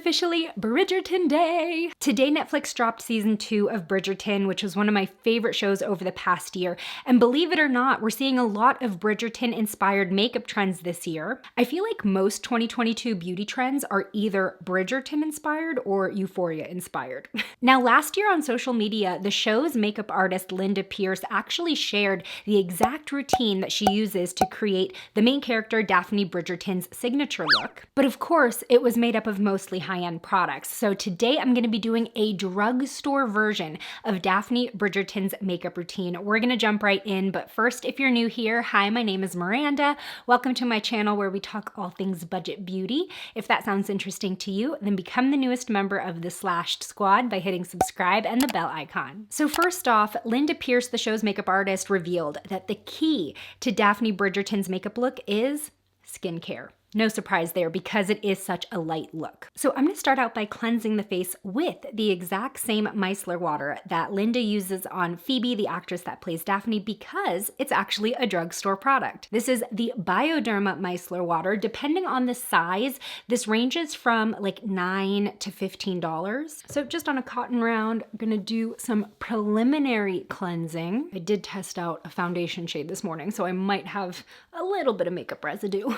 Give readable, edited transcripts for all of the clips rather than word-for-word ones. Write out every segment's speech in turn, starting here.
officially Bridgerton Day. Today, Netflix dropped season 2 of Bridgerton, which was one of my favorite shows over the past year. And believe it or not, we're seeing a lot of Bridgerton-inspired makeup trends this year. I feel like most 2022 beauty trends are either Bridgerton-inspired or Euphoria-inspired. Now, last year on social media, the show's makeup artist Linda Pierce actually shared the exact routine that she uses to create the main character Daphne Bridgerton's signature look. But of course, it was made up of mostly high-end products. So today I'm gonna be doing a drugstore version of Daphne Bridgerton's makeup routine. We're gonna jump right in, but first, if you're new here, hi, my name is Miranda. Welcome to my channel where we talk all things budget beauty. If that sounds interesting to you, then become the newest member of the Slashed Squad by hitting subscribe and the bell icon. So first off, Linda Pierce, the show's makeup artist, revealed that the key to Daphne Bridgerton's makeup look is skincare. No surprise there because it is such a light look. So I'm gonna start out by cleansing the face with the exact same micellar water that Linda uses on Phoebe, the actress that plays Daphne, because it's actually a drugstore product. This is the Bioderma micellar water. Depending on the size, this ranges from like $9 to $15. So just on a cotton round, I'm gonna do some preliminary cleansing. I did test out a foundation shade this morning, so I might have a little bit of makeup residue.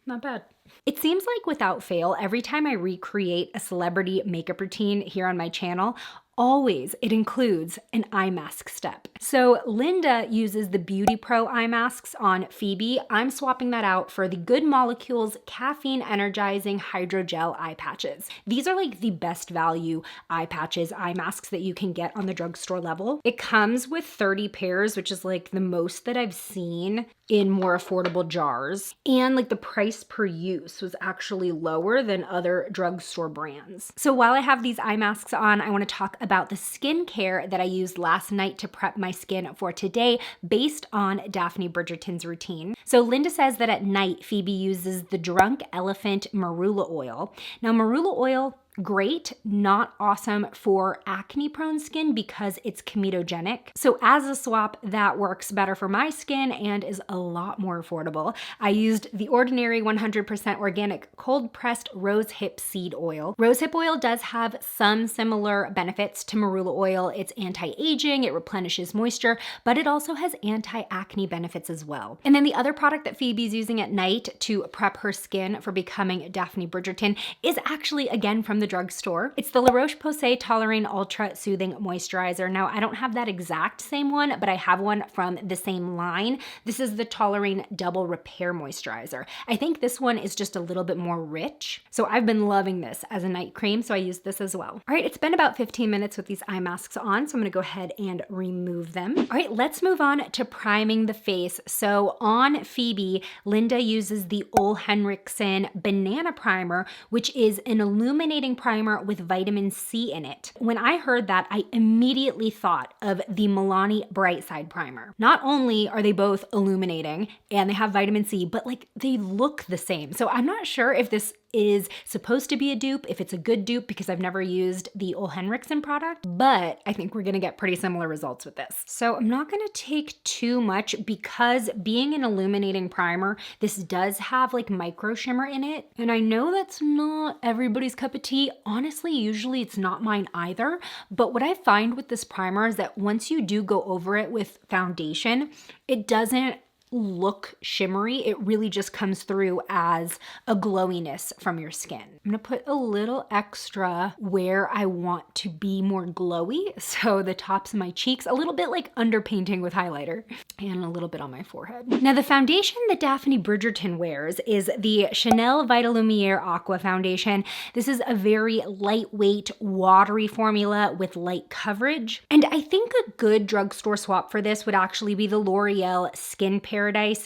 Not bad. It seems like without fail, every time I recreate a celebrity makeup routine here on my channel, always it includes an eye mask step. So Linda uses the Beauty Pro eye masks on Phoebe. I'm swapping that out for the Good Molecules Caffeine Energizing Hydrogel eye patches. These are like the best value eye patches, eye masks that you can get on the drugstore level. It comes with 30 pairs, which is like the most that I've seen in more affordable jars. And like the price per use was actually lower than other drugstore brands. So while I have these eye masks on, I want to talk about the skincare that I used last night to prep my skin for today based on Daphne Bridgerton's routine. So Linda says that at night, Phoebe uses the Drunk Elephant Marula oil. Now marula oil, great, not awesome for acne-prone skin because it's comedogenic. So as a swap, that works better for my skin and is a lot more affordable. I used the ordinary 100% organic cold-pressed rosehip seed oil. Rosehip oil does have some similar benefits to marula oil. It's anti-aging, it replenishes moisture, but it also has anti-acne benefits as well. And then the other product that Phoebe's using at night to prep her skin for becoming Daphne Bridgerton is actually, again, from the drugstore. It's the Roche-Posay Toleriane Ultra Soothing Moisturizer. Now, I don't have that exact same one, but I have one from the same line. This is the Toleriane Double Repair Moisturizer. I think this one is just a little bit more rich. So I've been loving this as a night cream, so I use this as well. All right, it's been about 15 minutes with these eye masks on, so I'm gonna go ahead and remove them. All right, let's move on to priming the face. So on Phoebe, Linda uses the Ole Henriksen Banana Primer, which is an illuminating primer with vitamin C in it. When I heard that, I immediately thought of the Milani Bright Side Primer. Not only are they both illuminating and they have vitamin C, but like they look the same. So I'm not sure if this is supposed to be a dupe, if it's a good dupe, because I've never used the Ole Henriksen product, but I think we're gonna get pretty similar results with this. So I'm not gonna take too much because being an illuminating primer, this does have like micro shimmer in it. And I know that's not everybody's cup of tea. Honestly, usually it's not mine either. But what I find with this primer is that once you do go over it with foundation, it doesn't look shimmery. It really just comes through as a glowiness from your skin. I'm gonna put a little extra where I want to be more glowy. So the tops of my cheeks, a little bit like underpainting with highlighter, and a little bit on my forehead. Now the foundation that Daphne Bridgerton wears is the Chanel Vitalumiere Aqua Foundation. This is a very lightweight, watery formula with light coverage. And I think a good drugstore swap for this would actually be the L'Oreal Skin Paradise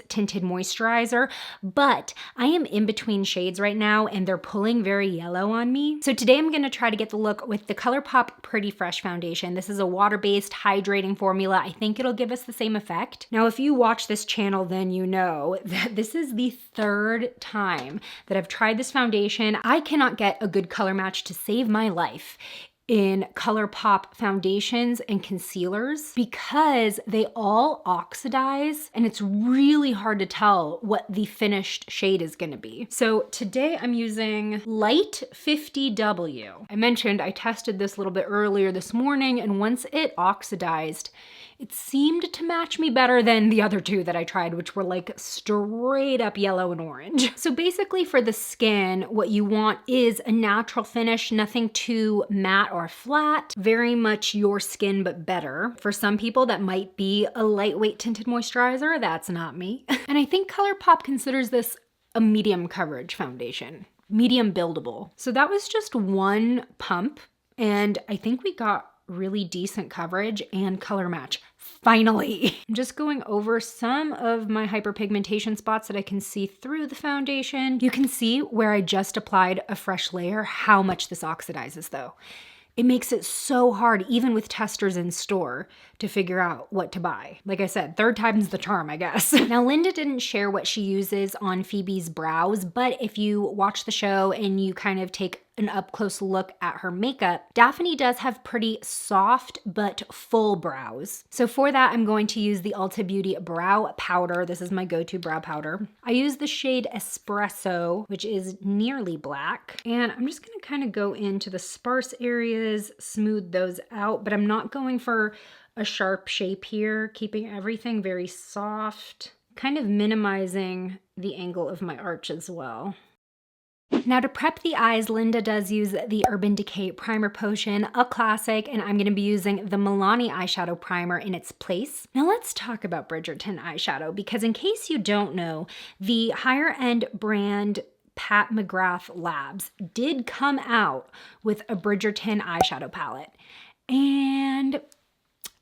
Tinted Moisturizer, but I am in between shades right now and they're pulling very yellow on me. So today I'm gonna try to get the look with the ColourPop Pretty Fresh Foundation. This is a water-based hydrating formula. I think it'll give us the same effect. Now, if you watch this channel, then you know that this is the third time that I've tried this foundation. I cannot get a good color match to save my life. in ColourPop foundations and concealers because they all oxidize and it's really hard to tell what the finished shade is gonna be. So today I'm using Light 50W. I mentioned I tested this a little bit earlier this morning, and once it oxidized, it seemed to match me better than the other two that I tried, which were like straight up yellow and orange. So basically for the skin, what you want is a natural finish, nothing too matte or flat, very much your skin but better. For some people that might be a lightweight tinted moisturizer, that's not me. And I think ColourPop considers this a medium coverage foundation, medium buildable. So that was just one pump, and I think we got really decent coverage and color match. Finally! I'm just going over some of my hyperpigmentation spots that I can see through the foundation. You can see where I just applied a fresh layer, how much this oxidizes though. It makes it so hard, even with testers in store, to figure out what to buy. Like I said, third time's the charm, I guess. Now, Linda didn't share what she uses on Phoebe's brows, but if you watch the show and you kind of take an up-close look at her makeup, Daphne does have pretty soft but full brows. So for that, I'm going to use the Ulta Beauty Brow Powder. This is my go-to brow powder. I use the shade Espresso, which is nearly black. And I'm just gonna kind of go into the sparse areas, smooth those out, but I'm not going for a sharp shape here, keeping everything very soft, kind of minimizing the angle of my arch as well. Now to prep the eyes, Linda does use the Urban Decay Primer Potion, a classic, and I'm going to be using the Milani eyeshadow primer in its place. Now let's talk about Bridgerton eyeshadow, because in case you don't know, the higher end brand Pat McGrath Labs did come out with a Bridgerton eyeshadow palette. And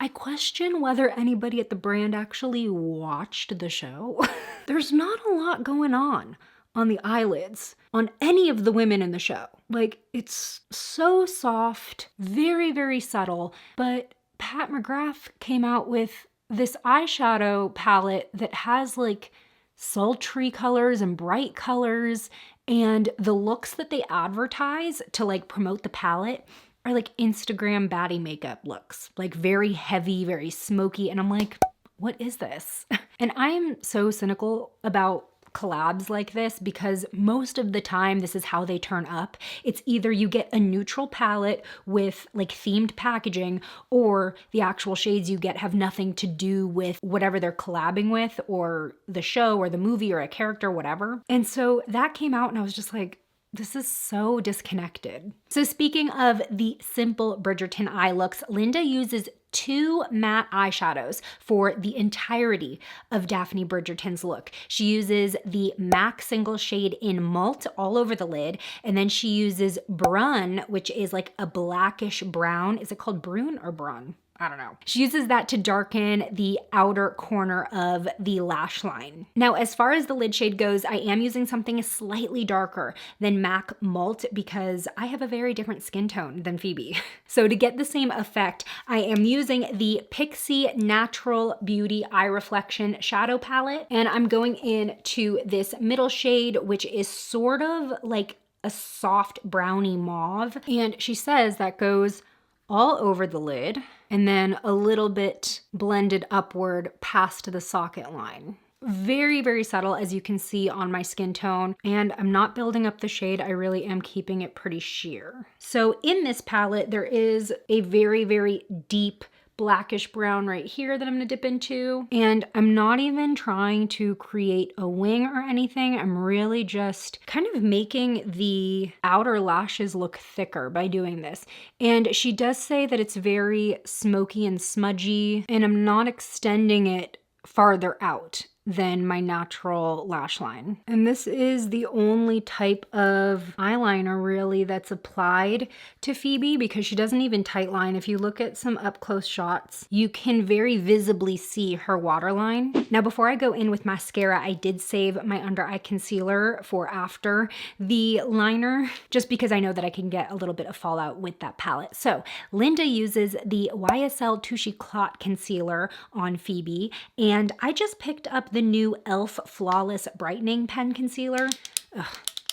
I question whether anybody at the brand actually watched the show. There's not a lot going on the eyelids on any of the women in the show. Like, it's so soft, very, very subtle, but Pat McGrath came out with this eyeshadow palette that has like sultry colors and bright colors, and the looks that they advertise to like promote the palette are like Instagram baddie makeup looks, like very heavy, very smoky, and I'm like, what is this? And I am so cynical about collabs like this because most of the time this is how they turn up. It's either you get a neutral palette with like themed packaging, or the actual shades you get have nothing to do with whatever they're collabing with, or the show or the movie or a character, whatever. And so that came out and I was just like, this is so disconnected. So speaking of the simple Bridgerton eye looks, Linda uses 2 matte eyeshadows for the entirety of Daphne Bridgerton's look. She uses the MAC single shade in Malt all over the lid, and then she uses Brun, which is like a blackish brown. Is it called Brun or Brun? I don't know. She uses that to darken the outer corner of the lash line. Now, as far as the lid shade goes, I am using something slightly darker than MAC Malt because I have a very different skin tone than Phoebe. So to get the same effect, I am using the Pixi Natural Beauty Eye Reflection Shadow Palette, and I'm going into this middle shade, which is sort of like a soft brownie mauve. And she says that goes all over the lid and then a little bit blended upward past the socket line. Very, very subtle, as you can see on my skin tone, and I'm not building up the shade. I really am keeping it pretty sheer. So in this palette, there is a very, very deep blackish brown right here that I'm gonna dip into. And I'm not even trying to create a wing or anything. I'm really just kind of making the outer lashes look thicker by doing this. And she does say that it's very smoky and smudgy, and I'm not extending it farther out than my natural lash line. And this is the only type of eyeliner really that's applied to Phoebe because she doesn't even tightline. If you look at some up close shots, you can very visibly see her waterline. Now, before I go in with mascara, I did save my under eye concealer for after the liner, just because I know that I can get a little bit of fallout with that palette. So Linda uses the YSL Touche Clot Concealer on Phoebe, and I just picked up the new e.l.f. Flawless Brightening Pen Concealer. Ugh,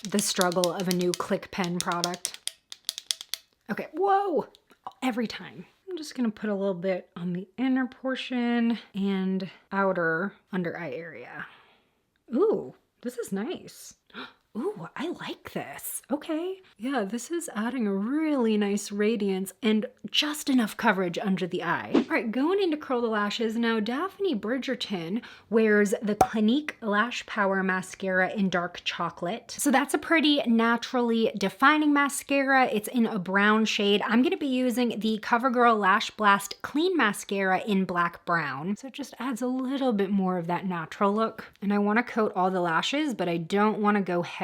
the struggle of a new Click pen product. Okay, whoa, every time. I'm just gonna put a little bit on the inner portion and outer under eye area. Ooh, this is nice. Ooh, I like this. Okay. Yeah, this is adding a really nice radiance and just enough coverage under the eye. All right, going into curl the lashes now, Daphne Bridgerton wears the Clinique Lash Power Mascara in dark chocolate. So that's a pretty naturally defining mascara. It's in a brown shade. I'm gonna be using the CoverGirl Lash Blast Clean Mascara in black brown. So it just adds a little bit more of that natural look. And I wanna coat all the lashes, but I don't wanna go heavy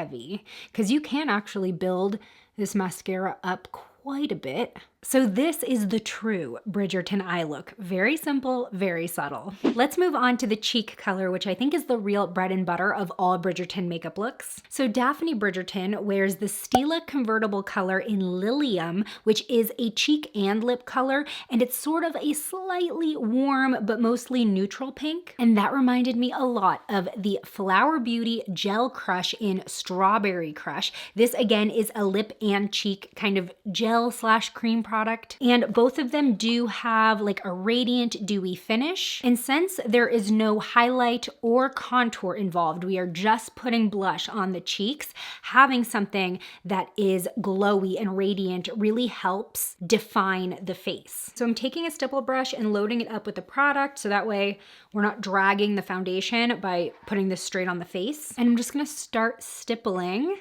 because you can actually build this mascara up quite a bit. So this is the true Bridgerton eye look. Very simple, very subtle. Let's move on to the cheek color, which I think is the real bread and butter of all Bridgerton makeup looks. So Daphne Bridgerton wears the Stila convertible color in Lilium, which is a cheek and lip color, and it's sort of a slightly warm but mostly neutral pink. And that reminded me a lot of the Flower Beauty Gel Crush in Strawberry Crush. This again is a lip and cheek kind of gel slash cream product, and both of them do have like a radiant dewy finish. And since there is no highlight or contour involved, we are just putting blush on the cheeks, having something that is glowy and radiant really helps define the face. So I'm taking a stipple brush and loading it up with the product so that way we're not dragging the foundation by putting this straight on the face. And I'm just gonna start stippling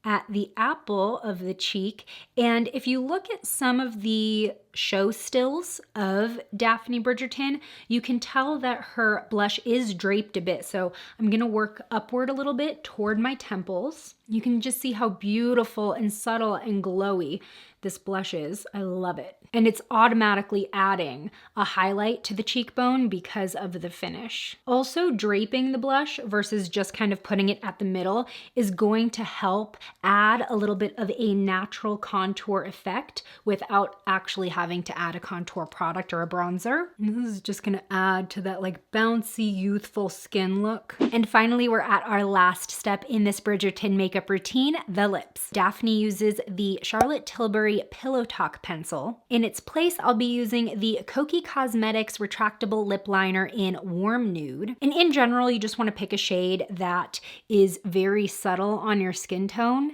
at the apple of the cheek. And if you look at some of the show stills of Daphne Bridgerton, you can tell that her blush is draped a bit. So I'm gonna work upward a little bit toward my temples. You can just see how beautiful and subtle and glowy this blush is. I love it. And it's automatically adding a highlight to the cheekbone because of the finish. Also, draping the blush versus just kind of putting it at the middle is going to help add a little bit of a natural contour effect without actually having to add a contour product or a bronzer. And this is just gonna add to that like bouncy, youthful skin look. And finally, we're at our last step in this Bridgerton makeup routine, the lips. Daphne uses the Charlotte Tilbury Pillow Talk pencil. In its place, I'll be using the Kokie Cosmetics retractable lip liner in Warm Nude. And in general, you just want to pick a shade that is very subtle on your skin tone.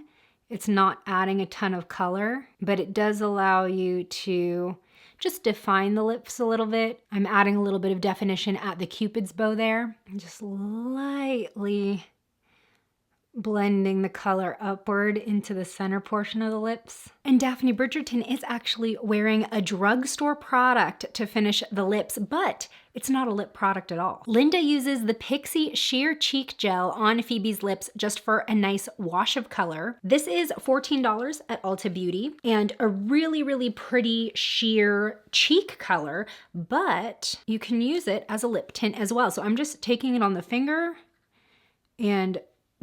It's not adding a ton of color, but it does allow you to just define the lips a little bit. I'm adding a little bit of definition at the Cupid's bow there. And just lightly blending the color upward into the center portion of the lips. And Daphne Bridgerton is actually wearing a drugstore product to finish the lips, but it's not a lip product at all. Linda uses the Pixi Sheer Cheek Gel on Phoebe's lips just for a nice wash of color. This is $14 at Ulta Beauty and a really, really pretty sheer cheek color, but you can use it as a lip tint as well. So I'm just taking it on the finger and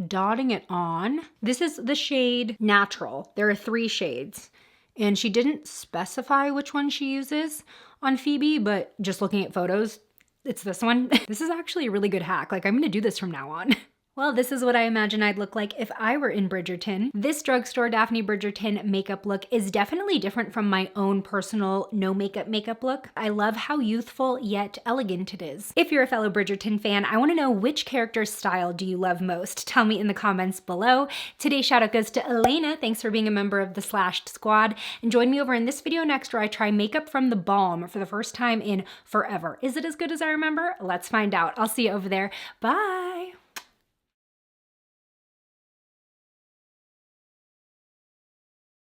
dotting it on. This is the shade Natural. There are 3 shades, and she didn't specify which one she uses on Phoebe, but just looking at photos, it's this one. This is actually a really good hack. Like, I'm gonna do this from now on. Well, this is what I imagine I'd look like if I were in Bridgerton. This drugstore Daphne Bridgerton makeup look is definitely different from my own personal no makeup look. I love how youthful yet elegant it is. If you're a fellow Bridgerton fan, I want to know which character's style do you love most? Tell me in the comments below. Today's shout out goes to Elena. Thanks for being a member of the Slashed Squad. And join me over in this video next where I try makeup from the Balm for the first time in forever. Is it as good as I remember? Let's find out. I'll see you over there. Bye.